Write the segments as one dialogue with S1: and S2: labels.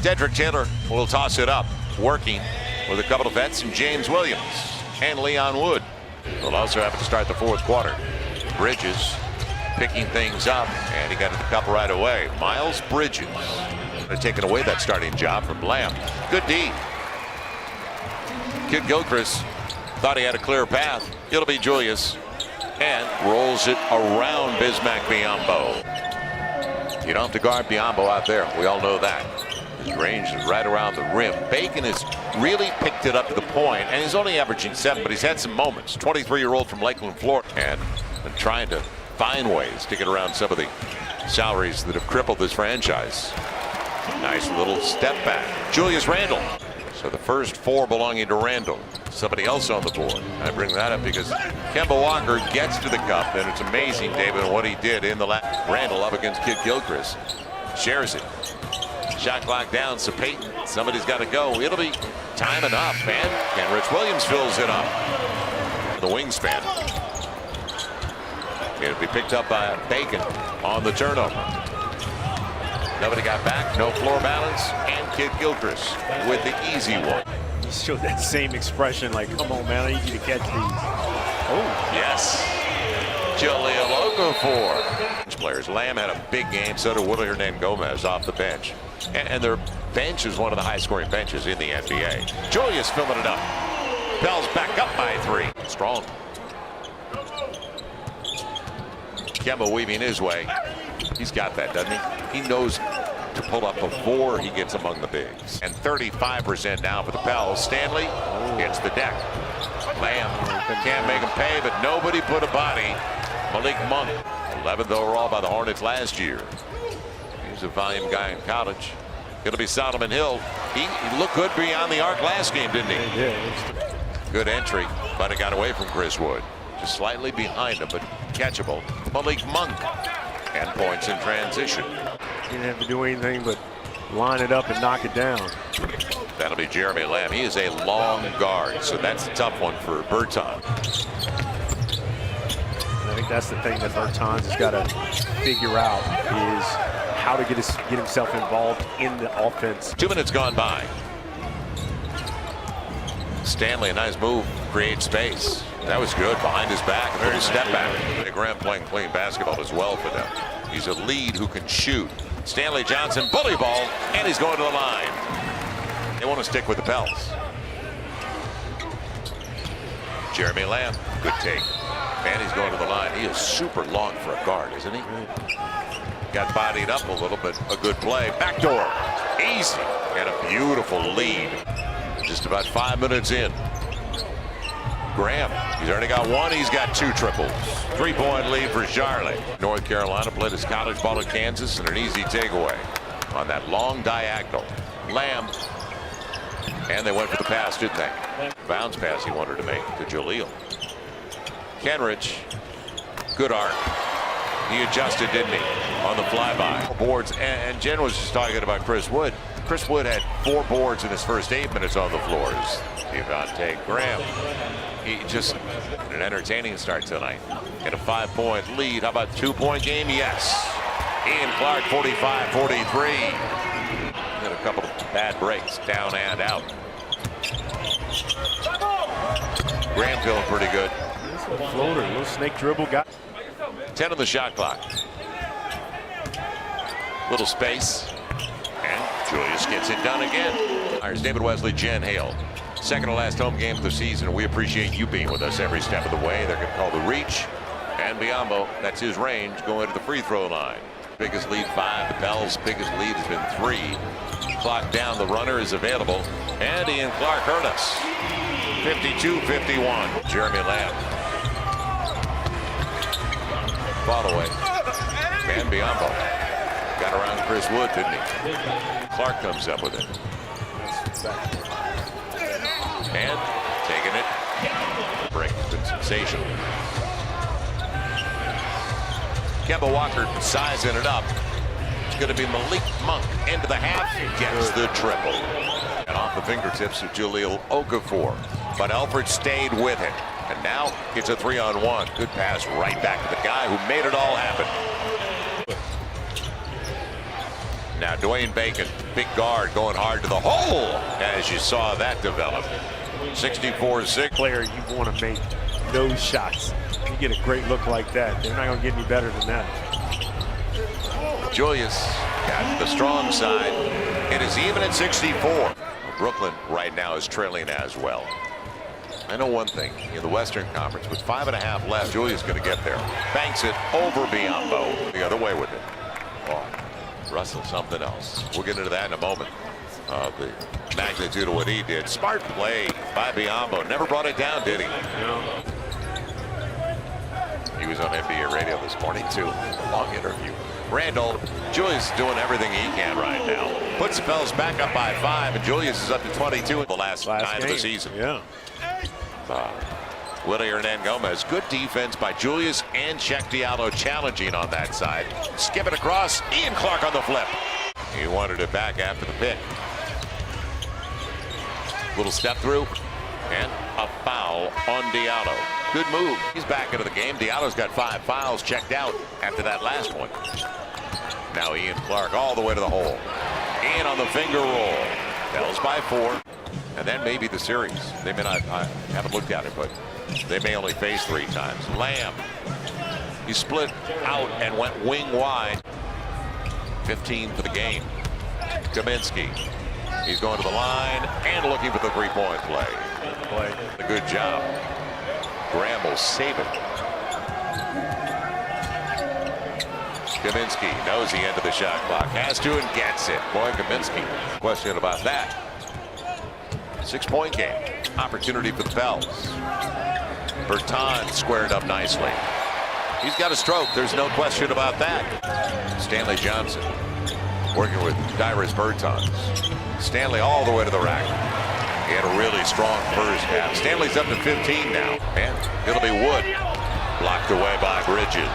S1: Dedrick Taylor will toss it up, working with a couple of vets and James Williams and Leon Wood. They'll also have to start the fourth quarter. Bridges picking things up, and he got the cup right away. Miles Bridges taking away that starting job from Lamb. Good D. Kid Gilchrist thought he had a clear path. It'll be Julius, and rolls it around Bismack Biyombo. You don't have to guard Biyombo out there. We all know that. His range is right around the rim. Bacon has really picked it up to the point, and he's only averaging 7, but he's had some moments. 23-year-old from Lakeland, Florida, and been trying to find ways to get around some of the salaries that have crippled this franchise. Nice little step back. Julius Randle. So the first 4 belonging to Randle. Somebody else on the board. I bring that up because Kemba Walker gets to the cup, and it's amazing, David, what he did in the last. Randle up against Kid Gilchrist. Shares it. Shot clock down, so Peyton, somebody's got to go. It'll be time enough, man. Kenrich Williams fills it up. The wingspan. It'll be picked up by Bacon on the turnover. Nobody got back, no floor balance, and Kid Gilchrist with the easy one.
S2: He showed that same expression like, come on, man, I need you to catch these. Oh,
S1: yes. Jaleel Okafor. Players. Lamb had a big game, so did Willie Hernangomez off the bench. And their bench is one of the high-scoring benches in the NBA. Julius filling it up. Pels back up by 3. Strong. Kemba weaving his way. He's got that, doesn't he? He knows to pull up before he gets among the bigs. And 35% now for the Pels. Stanley hits the deck. Lamb can't make him pay, but nobody put a body. Malik Monk, 11th overall by the Hornets last year. He's a volume guy in college. It'll be Solomon Hill. He looked good beyond the arc last game, didn't he?
S2: Yeah.
S1: Good entry, but it got away from Chris Wood. Just slightly behind him, but catchable. Malik Monk. And points in transition.
S2: He didn't have to do anything but line it up and knock it down.
S1: That'll be Jeremy Lamb. He is a long guard, so that's a tough one for Berton.
S2: I think that's the thing that Bertans has got to figure out is how to get himself involved in the offense.
S1: 2 minutes gone by. Stanley, a nice move, creates space. That was good behind his back. A little step back. Graham playing clean basketball as well for them. He's a lead who can shoot. Stanley Johnson, bully ball, and he's going to the line. They want to stick with the Pels. Jeremy Lamb, good take. And he's going to the line. He is super long for a guard, isn't he? Got bodied up a little, but a good play. Backdoor, easy, and a beautiful lead. Just about 5 minutes in. Graham, he's already got 1. He's got 2 triples. 3-point lead for Charlotte. North Carolina played his college ball at Kansas, and an easy takeaway on that long diagonal. Lamb, and they went for the pass, didn't they? Bounce pass he wanted to make to Jaleel. Kenrich, good arc. He adjusted, didn't he, on the flyby. Boards, and Jen was just talking about Chris Wood. Chris Wood had 4 boards in his first 8 minutes on the floors. Devontae Graham. He just an entertaining start tonight. And a 5-point lead. How about 2-point game? Yes. Ian Clark, 45-43. Had a couple of bad breaks, down and out. Graham feeling pretty good.
S2: Little floater, little snake dribble guy.
S1: 10 on the shot clock. Little space. And Julius gets it done again. Here's David Wesley, Jen Hale. Second to last home game of the season. We appreciate you being with us every step of the way. They're going to call the reach. And Biyombo, that's his range, going to the free throw line. Biggest lead 5. The Pels' biggest lead has been 3. Clock down. The runner is available. And Ian Clark hurt us. 52-51. Jeremy Lamb. Ball away. And Biyombo got around Chris Wood, didn't he? Clark comes up with it. And taking it. Break has been sensational. Kemba Walker sizing it up. It's going to be Malik Monk into the half. Gets the triple. And off the fingertips of Jaleel Okafor. But Alfred stayed with it. And now gets a 3-on-1. Good pass right back to the guy who made it all happen. Now Dwayne Bacon, big guard, going hard to the hole as you saw that develop. 64-6.
S2: Player, you want to make those shots. You get a great look like that. They're not going to get any better than that.
S1: Julius got the strong side. It is even at 64. Brooklyn right now is trailing as well. I know one thing in the Western Conference with 5.5 left, Julius going to get there. Banks it over Biyombo. The other way with it. Oh, Russell, something else. We'll get into that in a moment. The magnitude of what he did. Smart play by Biyombo. Never brought it down, did he?
S2: No.
S1: He was on NBA radio this morning too. Long interview. Randall, Julius is doing everything he can right now. Puts the Pels back up by 5, and Julius is up to 22 in the last 9
S2: game
S1: of the season.
S2: Yeah.
S1: Willie Hernangomez. Good defense by Julius and Check Diallo challenging on that side. Skip it across. Ian Clark on the flip. He wanted it back after the pick. Little step through and a foul on Diallo. Good move. He's back into the game. Diallo's got 5 fouls checked out after that last one. Now Ian Clark all the way to the hole. Ian on the finger roll. Pels by 4. And then maybe the series. They may not, I haven't looked at it, but they may only face 3 times. Lamb. He split out and went wing wide. 15 for the game. Kaminsky. He's going to the line and looking for the 3-point play. A good job. Graham will save it. Kaminsky knows the end of the shot clock. Has to and gets it. Boy, Kaminsky. Question about that. 6-point game. Opportunity for the Pels. Bertan squared up nicely. He's got a stroke. There's no question about that. Stanley Johnson working with Dyrus Bertans. Stanley all the way to the rack. He had a really strong first half. Stanley's up to 15 now. And it'll be Wood. Blocked away by Bridges.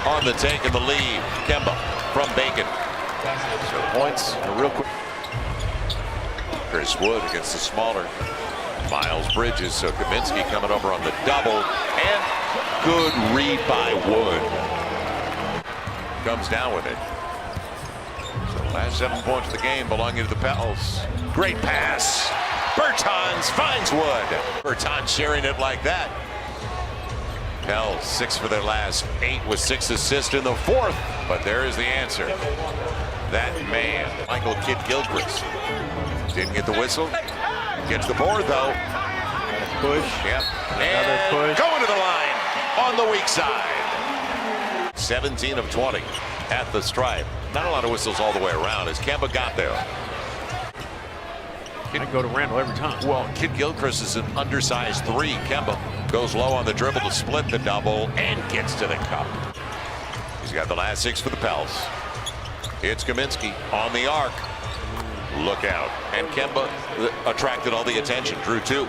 S1: On the take in the lead. Kemba from Bacon. So points real quick. Chris Wood against the smaller Miles Bridges. So Kaminsky coming over on the double. And good read by Wood. Comes down with it. So last 7 points of the game belonging to the Pels. Great pass. Bertans finds Wood. Bertans sharing it like that. Pels 6 for their last 8 with 6 assists in the 4th. But there is the answer. That man, Michael Kidd Gilchrist. Didn't get the whistle. Gets the board though.
S2: Push.
S1: Yep.
S2: Another push.
S1: Going to the line on the weak side. 17 of 20 at the stripe. Not a lot of whistles all the way around as Kemba got there.
S2: I go to Randall every time.
S1: Well, Kidd Gilchrist is an undersized 3. Kemba goes low on the dribble to split the double and gets to the cup. He's got the last 6 for the Pels. It's Kaminsky on the arc. Look out. And Kemba attracted all the attention. Drew 2.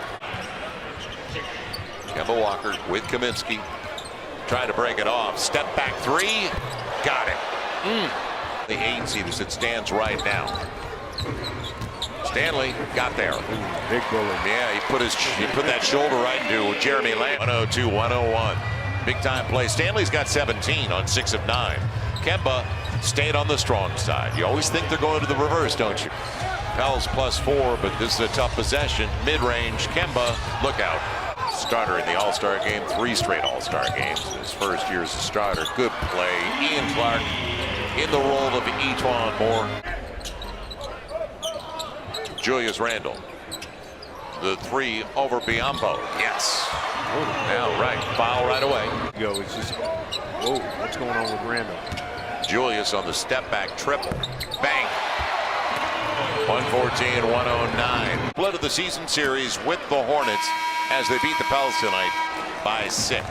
S1: Kemba Walker with Kaminsky. Trying to break it off. Step back 3. Got it. The 8 seed as it stands right now. Stanley got there.
S2: Big bully.
S1: Yeah, he put that shoulder right into Jeremy Lamb. 102-101. Big time play. Stanley's got 17 on 6 of 9. Kemba stayed on the strong side. You always think they're going to the reverse, don't you? Pels +4, but this is a tough possession. Mid-range, Kemba, look out. Starter in the All-Star game, 3 straight All-Star games. His first year as a starter. Good play. Ian Clark in the role of E'Twaun Moore. Julius Randle. The 3 over Biyombo. Yes. Now, right. Foul right away.
S2: Go. It's just, whoa, what's going on with Randall?
S1: Julius on the step back triple. Bang. 114-109. Split of the season series with the Hornets as they beat the Pels tonight by 6.